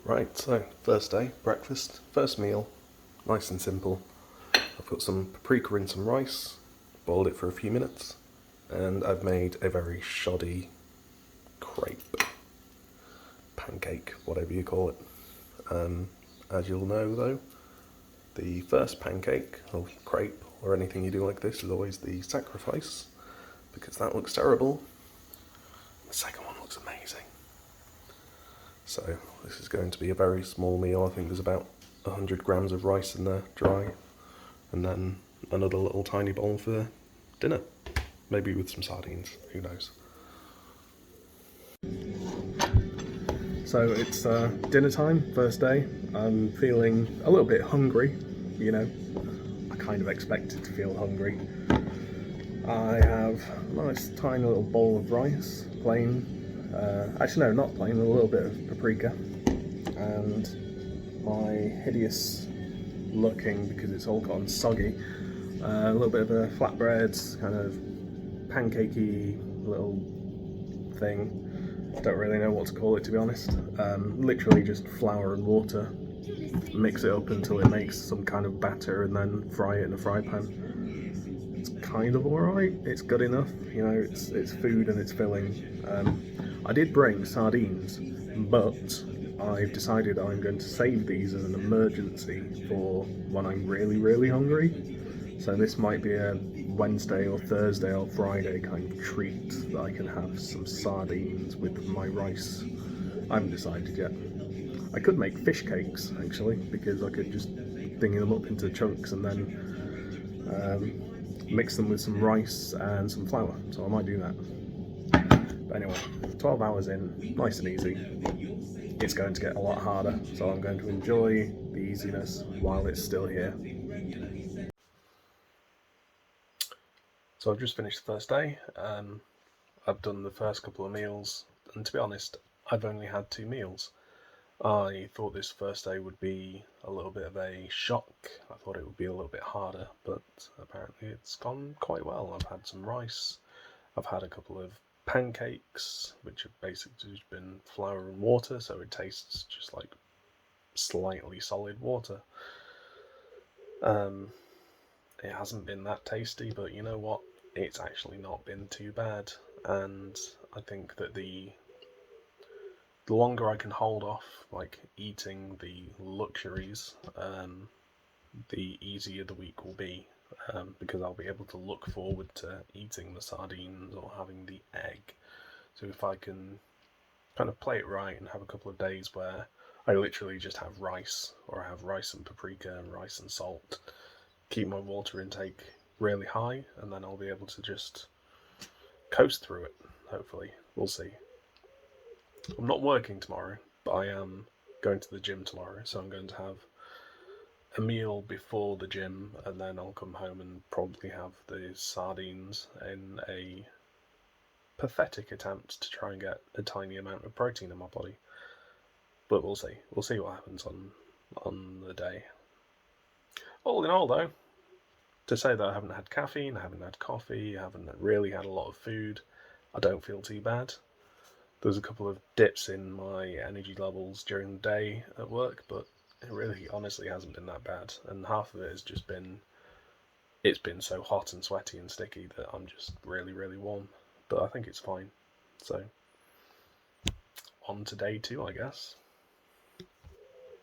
Right, so first day, breakfast, first meal, nice and simple. I've put some paprika in some rice, boiled it for a few minutes, and I've made a very shoddy crepe, pancake, whatever you call it. As you'll know though, the first pancake, or crepe, or anything you do like this is always the sacrifice, because that looks terrible. The second one looks amazing. So this is going to be a very small meal. I think there's about 100 grams of rice in there, dry, and then another little tiny bowl for dinner. Maybe with some sardines, who knows. So it's dinner time, first day. I'm feeling a little bit hungry, you know. I kind of expected to feel hungry. I have a nice tiny little bowl of rice, plain. Actually no, not plain, a little bit of paprika. And my hideous looking, because it's all gone soggy, a little bit of a flatbread, kind of pancakey little thing. Don't really know what to call it, to be honest. Literally just flour and water. Mix it up until it makes some kind of batter and then fry it in a fry pan. It's kind of alright, it's good enough, you know, it's food and it's filling. I did bring sardines, but I've decided I'm going to save these as an emergency for when I'm really, really hungry. So this might be a Wednesday or Thursday or Friday kind of treat that I can have some sardines with my rice. I haven't decided yet. I could make fish cakes actually, because I could just ding them up into chunks and then mix them with some rice and some flour. So I might do that. But anyway, 12 hours in, nice and easy. It's going to get a lot harder, so I'm going to enjoy the easiness while it's still here. So I've just finished the first day. I've done the first couple of meals, and to be honest, I've only had 2 meals. I thought this first day would be a little bit of a shock. I thought it would be a little bit harder, but apparently it's gone quite well. I've had some rice, I've had a couple of pancakes, which have basically just been flour and water, so it tastes just like slightly solid water. It hasn't been that tasty, but you know what? It's actually not been too bad, and I think that the longer I can hold off like eating the luxuries, the easier the week will be, because I'll be able to look forward to eating the sardines or having the egg. So if I can kind of play it right and have a couple of days where I literally just have rice, or I have rice and paprika and rice and salt, keep my water intake really high, and then I'll be able to just coast through it, hopefully. We'll see. I'm not working tomorrow, but I am going to the gym tomorrow, so I'm going to have a meal before the gym, and then I'll come home and probably have the sardines in a pathetic attempt to try and get a tiny amount of protein in my body. But we'll see. We'll see what happens on the day. All in all, though, to say that I haven't had caffeine, I haven't had coffee, I haven't really had a lot of food, I don't feel too bad. There's a couple of dips in my energy levels during the day at work, but it really honestly hasn't been that bad. And half of it has just been, it's been so hot and sweaty and sticky that I'm just really, really warm. But I think it's fine. So, on to day 2, I guess.